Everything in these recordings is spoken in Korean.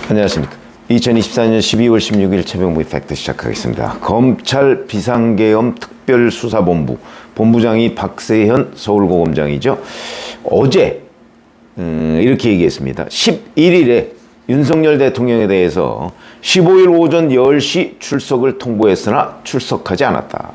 안녕하십니까. 2024년 12월 16일 최병무의 팩트 시작하겠습니다. 검찰 비상계엄 특별수사본부 본부장이 박세현 서울고검장이죠. 어제 이렇게 얘기했습니다. 11일에 윤석열 대통령에 대해서 15일 오전 10시 출석을 통보했으나 출석하지 않았다.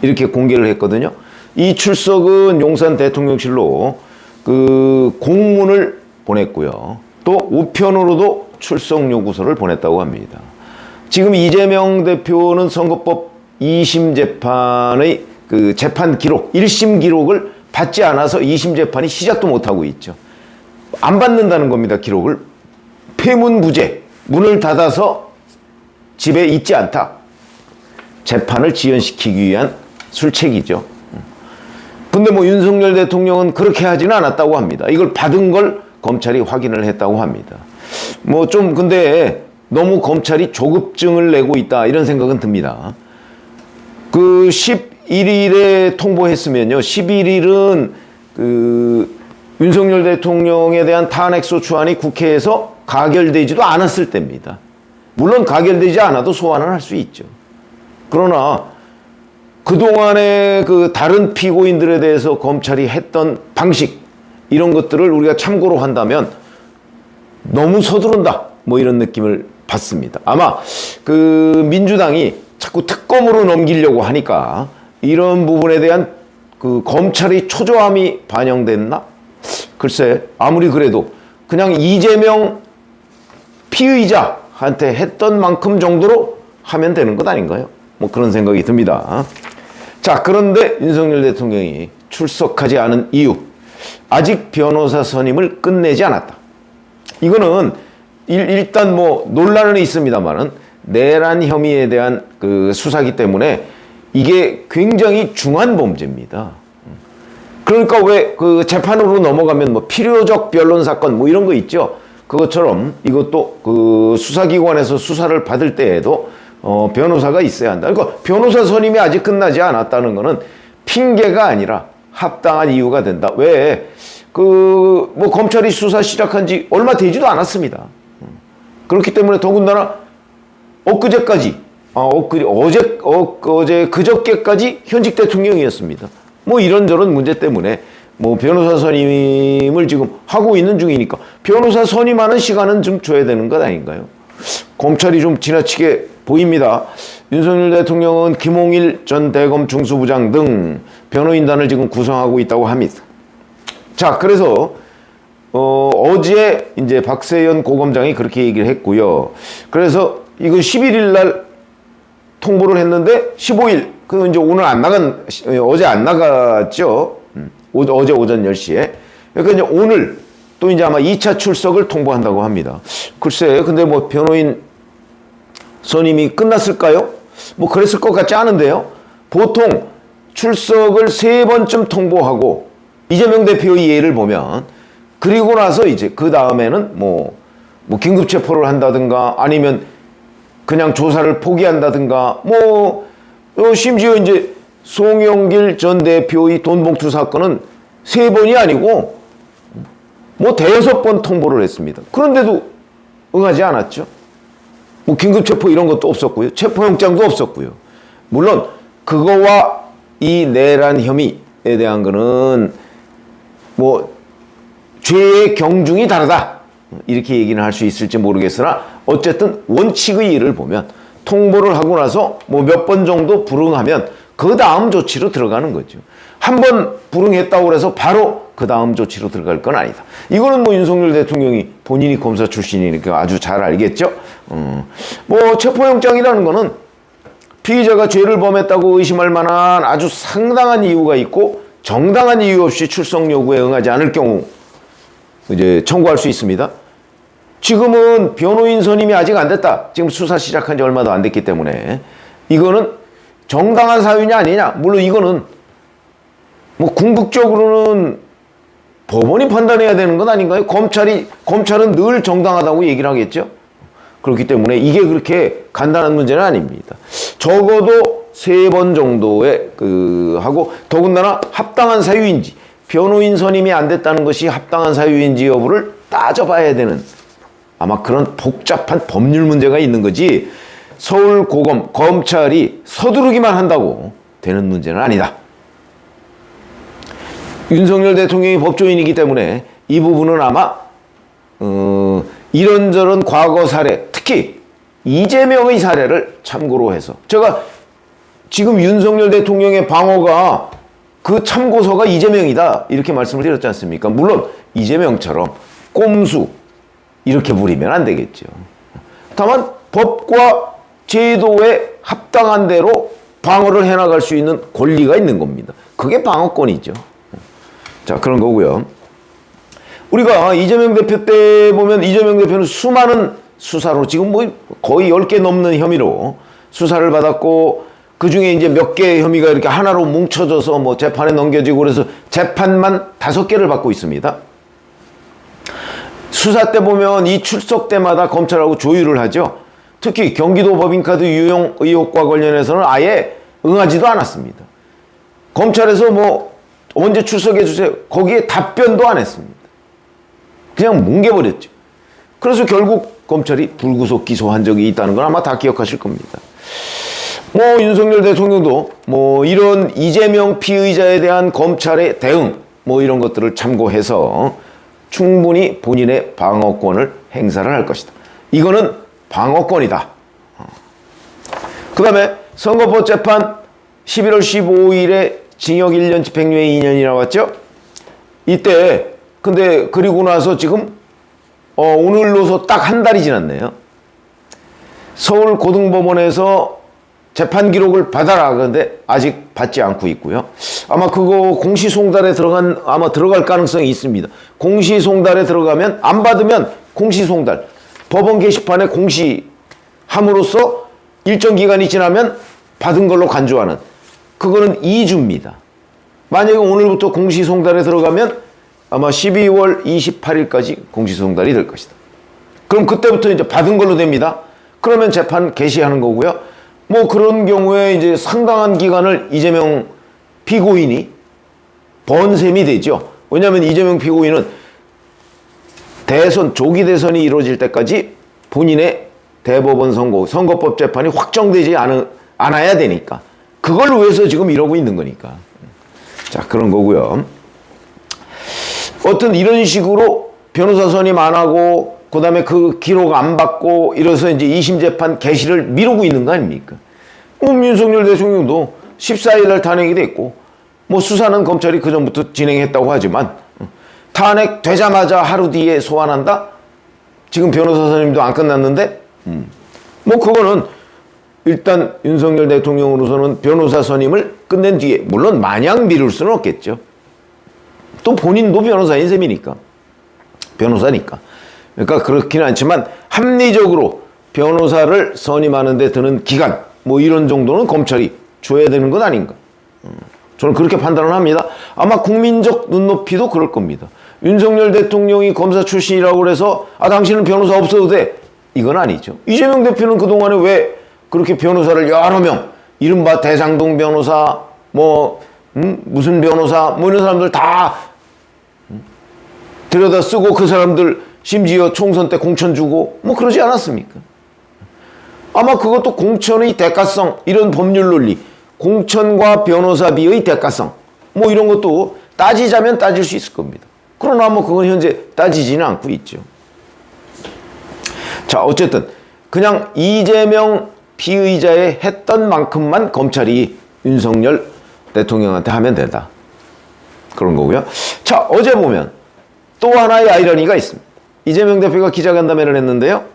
이렇게 공개를 했거든요. 이 출석은 용산 대통령실로 공문을 보냈고요. 또 우편으로도 출석 요구서를 보냈다고 합니다. 지금 이재명 대표는 선거법 2심 재판의 재판 기록, 1심 기록을 받지 않아서 2심 재판이 시작도 못하고 있죠. 안 받는다는 겁니다, 기록을. 폐문부재, 문을 닫아서 집에 있지 않다. 재판을 지연시키기 위한 술책이죠. 근데 윤석열 대통령은 그렇게 하지는 않았다고 합니다. 이걸 받은 걸 검찰이 확인을 했다고 합니다. 근데 너무 검찰이 조급증을 내고 있다, 이런 생각은 듭니다. 11일에 통보했으면요, 11일은 윤석열 대통령에 대한 탄핵소추안이 국회에서 가결되지도 않았을 때입니다. 물론 가결되지 않아도 소환을 할 수 있죠. 그러나 그동안의 다른 피고인들에 대해서 검찰이 했던 방식, 이런 것들을 우리가 참고로 한다면 너무 서두른다, 이런 느낌을 받습니다. 아마 민주당이 자꾸 특검으로 넘기려고 하니까 이런 부분에 대한 검찰의 초조함이 반영됐나? 글쎄, 아무리 그래도 그냥 이재명 피의자한테 했던 만큼 정도로 하면 되는 것 아닌가요? 그런 생각이 듭니다. 자, 그런데 윤석열 대통령이 출석하지 않은 이유, 아직 변호사 선임을 끝내지 않았다. 이거는 일단 논란은 있습니다만은 내란 혐의에 대한 수사기 때문에 이게 굉장히 중한 범죄입니다. 그러니까 왜 재판으로 넘어가면 필요적 변론 사건 이런 거 있죠. 그것처럼 이것도 수사기관에서 수사를 받을 때에도 변호사가 있어야 한다. 그러니까 변호사 선임이 아직 끝나지 않았다는 거는 핑계가 아니라 합당한 이유가 된다. 왜? 검찰이 수사 시작한 지 얼마 되지도 않았습니다. 그렇기 때문에 더군다나 엊그제까지, 그저께까지 현직 대통령이었습니다. 이런저런 문제 때문에 변호사 선임을 지금 하고 있는 중이니까 변호사 선임하는 시간은 좀 줘야 되는 것 아닌가요? 검찰이 좀 지나치게 보입니다. 윤석열 대통령은 김홍일 전 대검 중수부장 등 변호인단을 지금 구성하고 있다고 합니다. 자, 그래서 어제 이제 박세현 고검장이 그렇게 얘기를 했고요. 그래서 이거 11일 날 통보를 했는데 15일, 이제 오늘 어제 안 나갔죠. 어제 오전 10시에. 그러니까 이제 오늘 또 이제 아마 2차 출석을 통보한다고 합니다. 글쎄, 근데 변호인 선임이 끝났을까요? 그랬을 것 같지 않은데요. 보통 출석을 3번쯤 통보하고 이재명 대표의 예를 보면, 그리고 나서 이제 그 다음에는 긴급 체포를 한다든가 아니면 그냥 조사를 포기한다든가 심지어 이제 송영길 전 대표의 돈봉투 사건은 3번이 아니고 5번 통보를 했습니다. 그런데도 응하지 않았죠. 긴급 체포 이런 것도 없었고요. 체포영장도 없었고요. 물론 그거와 이 내란 혐의에 대한 거는 죄의 경중이 다르다, 이렇게 얘기는 할 수 있을지 모르겠으나 어쨌든 원칙의 일을 보면 통보를 하고 나서 몇 번 정도 불응하면 그 다음 조치로 들어가는 거죠. 한 번 불응했다고 해서 바로 그 다음 조치로 들어갈 건 아니다. 이거는 윤석열 대통령이 본인이 검사 출신이니까 아주 잘 알겠죠. 체포영장이라는 거는 피의자가 죄를 범했다고 의심할 만한 아주 상당한 이유가 있고 정당한 이유 없이 출석 요구에 응하지 않을 경우 이제 청구할 수 있습니다. 지금은 변호인 선임이 아직 안 됐다. 지금 수사 시작한 지 얼마도 안 됐기 때문에 이거는 정당한 사유냐 아니냐. 물론 이거는 궁극적으로는 법원이 판단해야 되는 건 아닌가요? 검찰은 늘 정당하다고 얘기를 하겠죠. 그렇기 때문에 이게 그렇게 간단한 문제는 아닙니다. 적어도 3번 정도의 하고 더군다나 합당한 사유인지 변호인 선임이 안 됐다는 것이 합당한 사유인지 여부를 따져봐야 되는 아마 그런 복잡한 법률 문제가 있는 거지 서울고검, 검찰이 서두르기만 한다고 되는 문제는 아니다. 윤석열 대통령이 법조인이기 때문에 이 부분은 아마 이런저런 과거 사례, 특히 이재명의 사례를 참고로 해서 제가 지금 윤석열 대통령의 방어가 그 참고서가 이재명이다 이렇게 말씀을 드렸지 않습니까? 물론 이재명처럼 꼼수 이렇게 부리면 안 되겠죠. 다만 법과 제도에 합당한 대로 방어를 해나갈 수 있는 권리가 있는 겁니다. 그게 방어권이죠. 자, 그런 거고요. 우리가 이재명 대표 때 보면 이재명 대표는 수많은 수사로 지금 뭐 거의 10개 넘는 혐의로 수사를 받았고 그 중에 이제 몇 개의 혐의가 이렇게 하나로 뭉쳐져서 뭐 재판에 넘겨지고 그래서 재판만 5개를 받고 있습니다. 수사 때 보면 이 출석 때마다 검찰하고 조율을 하죠. 특히 경기도 법인카드 유용 의혹과 관련해서는 아예 응하지도 않았습니다. 검찰에서 뭐 언제 출석해 주세요. 거기에 답변도 안 했습니다. 그냥 뭉개버렸죠. 그래서 결국 검찰이 불구속 기소한 적이 있다는 건 아마 다 기억하실 겁니다. 뭐 윤석열 대통령도 뭐 이런 이재명 피의자에 대한 검찰의 대응 뭐 이런 것들을 참고해서 충분히 본인의 방어권을 행사를 할 것이다. 이거는 방어권이다. 그 다음에 선거법 재판 11월 15일에 징역 1년 집행유예 2년이 나왔죠. 이때 근데 그리고 나서 지금 오늘로서 딱 한 달이 지났네요. 서울고등법원에서 재판 기록을 받아라. 그런데 아직 받지 않고 있고요. 아마 그거 공시송달에 들어갈 가능성이 있습니다. 공시송달에 들어가면 안 받으면 공시송달 법원 게시판에 공시함으로써 일정 기간이 지나면 받은 걸로 간주하는 그거는 2주입니다. 만약에 오늘부터 공시송달에 들어가면 아마 12월 28일까지 공시송달이 될 것이다. 그럼 그때부터 이제 받은 걸로 됩니다. 그러면 재판 개시하는 거고요. 뭐 그런 경우에 이제 상당한 기간을 이재명 피고인이 번 셈이 되죠. 왜냐하면 이재명 피고인은 조기 대선이 이루어질 때까지 본인의 대법원 선거법 재판이 확정되지 않아야 되니까. 그걸 위해서 지금 이러고 있는 거니까. 자, 그런 거고요. 어떤 이런 식으로 변호사 선임 안 하고 그다음에 그 기록 안 받고 이래서 이제 2심 재판 개시를 미루고 있는 거 아닙니까? 윤석열 대통령도 14일 날 탄핵이 됐고 뭐 수사는 검찰이 그전부터 진행했다고 하지만 탄핵 되자마자 하루 뒤에 소환한다? 지금 변호사 선임도 안 끝났는데 뭐 그거는 일단 윤석열 대통령으로서는 변호사 선임을 끝낸 뒤에 물론 마냥 미룰 수는 없겠죠. 또 본인도 변호사인 셈이니까. 변호사니까. 그러니까 그렇기는 않지만 합리적으로 변호사를 선임하는 데 드는 기간 뭐 이런 정도는 검찰이 줘야 되는 건 아닌가. 저는 그렇게 판단을 합니다. 아마 국민적 눈높이도 그럴 겁니다. 윤석열 대통령이 검사 출신이라고 해서 당신은 변호사 없어도 돼. 이건 아니죠. 이재명 대표는 그동안에 왜 그렇게 변호사를 여러 명 이른바 대장동 변호사 무슨 변호사 뭐 이런 사람들 다 들여다 쓰고 그 사람들 심지어 총선 때 공천 주고 뭐 그러지 않았습니까? 아마 그것도 공천의 대가성 이런 법률 논리 공천과 변호사비의 대가성 뭐 이런 것도 따지자면 따질 수 있을 겁니다. 그러나 뭐 그건 현재 따지지는 않고 있죠. 자, 어쨌든 그냥 이재명 피의자의 했던 만큼만 검찰이 윤석열 대통령한테 하면 된다. 그런 거고요. 자, 어제 보면 또 하나의 아이러니가 있습니다. 이재명 대표가 기자간담회를 했는데요.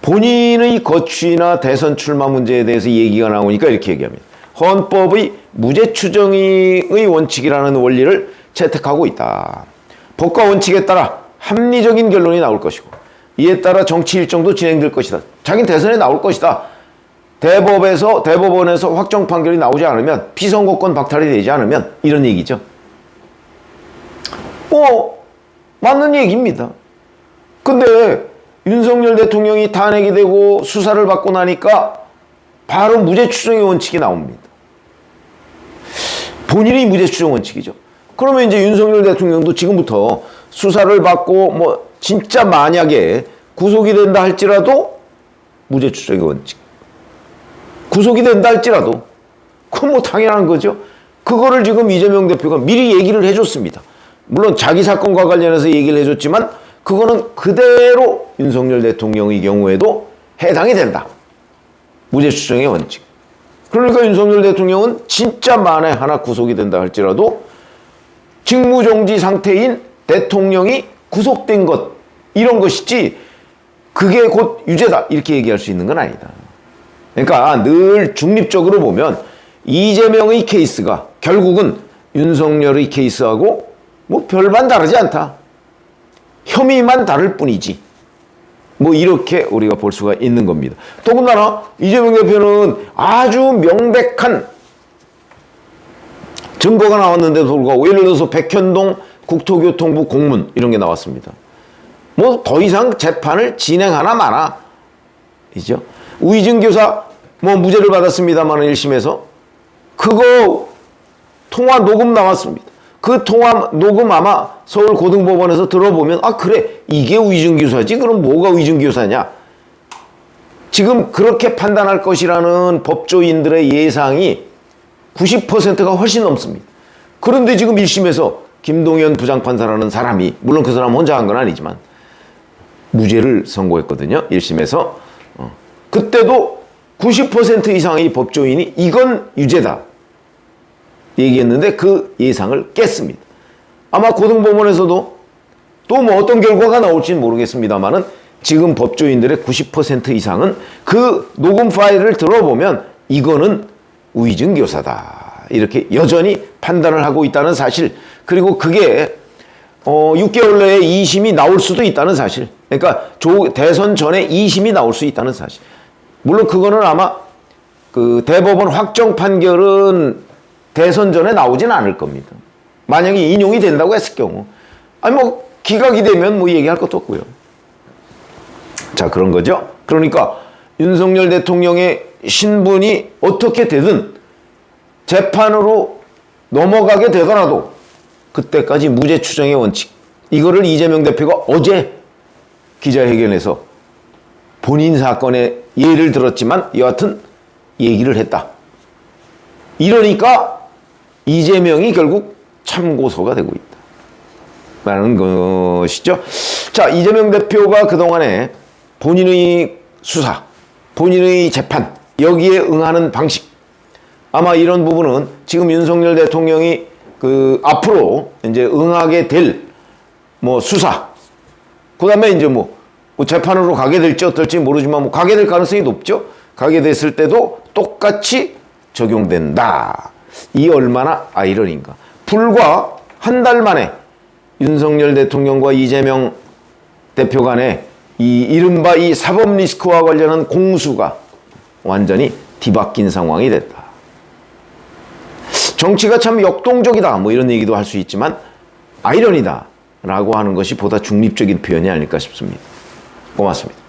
본인의 거취나 대선 출마 문제에 대해서 얘기가 나오니까 이렇게 얘기합니다. 헌법의 무죄 추정의 원칙이라는 원리를 채택하고 있다. 법과 원칙에 따라 합리적인 결론이 나올 것이고 이에 따라 정치 일정도 진행될 것이다. 자기는 대선에 나올 것이다. 대법원에서 확정 판결이 나오지 않으면 피선거권 박탈이 되지 않으면 이런 얘기죠. 맞는 얘기입니다. 근데 윤석열 대통령이 탄핵이 되고 수사를 받고 나니까 바로 무죄 추정의 원칙이 나옵니다. 본인이 무죄 추정 원칙이죠. 그러면 이제 윤석열 대통령도 지금부터 수사를 받고 뭐 진짜 만약에 구속이 된다 할지라도 무죄 추정의 원칙. 구속이 된다 할지라도 그건 뭐 당연한 거죠. 그거를 지금 이재명 대표가 미리 얘기를 해줬습니다. 물론 자기 사건과 관련해서 얘기를 해줬지만 그거는 그대로 윤석열 대통령의 경우에도 해당이 된다. 무죄 추정의 원칙. 그러니까 윤석열 대통령은 진짜 만에 하나 구속이 된다 할지라도 직무정지 상태인 대통령이 구속된 것 이런 것이지 그게 곧 유죄다 이렇게 얘기할 수 있는 건 아니다. 그러니까 늘 중립적으로 보면 이재명의 케이스가 결국은 윤석열의 케이스하고 뭐 별반 다르지 않다. 혐의만 다를 뿐이지. 뭐 이렇게 우리가 볼 수가 있는 겁니다. 더군다나 이재명 대표는 아주 명백한 증거가 나왔는데도 불구하고 예를 들어서 백현동 국토교통부 공문 이런 게 나왔습니다. 뭐 더 이상 재판을 진행하나 마나 이죠. 우이증 교사 뭐 무죄를 받았습니다만 1심에서 그거 통화 녹음 나왔습니다. 그 통화 녹음 아마 서울고등법원에서 들어보면 아 그래 이게 우이증 교사지 그럼 뭐가 우이증 교사냐 지금 그렇게 판단할 것이라는 법조인들의 예상이 90%가 훨씬 넘습니다. 그런데 지금 1심에서 김동연 부장판사라는 사람이 물론 그 사람 혼자 한 건 아니지만 무죄를 선고했거든요. 1심에서 그때도 90% 이상의 법조인이 이건 유죄다 얘기했는데 그 예상을 깼습니다. 아마 고등법원에서도 또 뭐 어떤 결과가 나올지는 모르겠습니다만은 지금 법조인들의 90% 이상은 그 녹음 파일을 들어보면 이거는 우이증 교사다 이렇게 여전히 판단을 하고 있다는 사실 그리고 그게 6개월 내에 2심이 나올 수도 있다는 사실 그러니까 대선 전에 2심이 나올 수 있다는 사실 물론 그거는 아마 그 대법원 확정 판결은 대선 전에 나오진 않을 겁니다. 만약에 인용이 된다고 했을 경우 아니 뭐 기각이 되면 뭐 얘기할 것도 없고요. 자 그런 거죠. 그러니까 윤석열 대통령의 신분이 어떻게 되든 재판으로 넘어가게 되더라도 그때까지 무죄 추정의 원칙 이거를 이재명 대표가 어제 기자회견에서 본인 사건의 예를 들었지만 여하튼 얘기를 했다. 이러니까 이재명이 결국 참고서가 되고 있다. 라는 것이죠. 자, 이재명 대표가 그동안에 본인의 수사, 본인의 재판, 여기에 응하는 방식. 아마 이런 부분은 지금 윤석열 대통령이 앞으로 이제 응하게 될 뭐 수사, 그 다음에 이제 뭐 재판으로 가게 될지 어떨지 모르지만 뭐 가게 될 가능성이 높죠. 가게 됐을 때도 똑같이 적용된다. 이 얼마나 아이러니인가. 불과 한 달 만에 윤석열 대통령과 이재명 대표 간에 이 이른바 이 사법 리스크와 관련한 공수가 완전히 뒤바뀐 상황이 됐다. 정치가 참 역동적이다. 뭐 이런 얘기도 할 수 있지만 아이러니다. 라고 하는 것이 보다 중립적인 표현이 아닐까 싶습니다. 고맙습니다.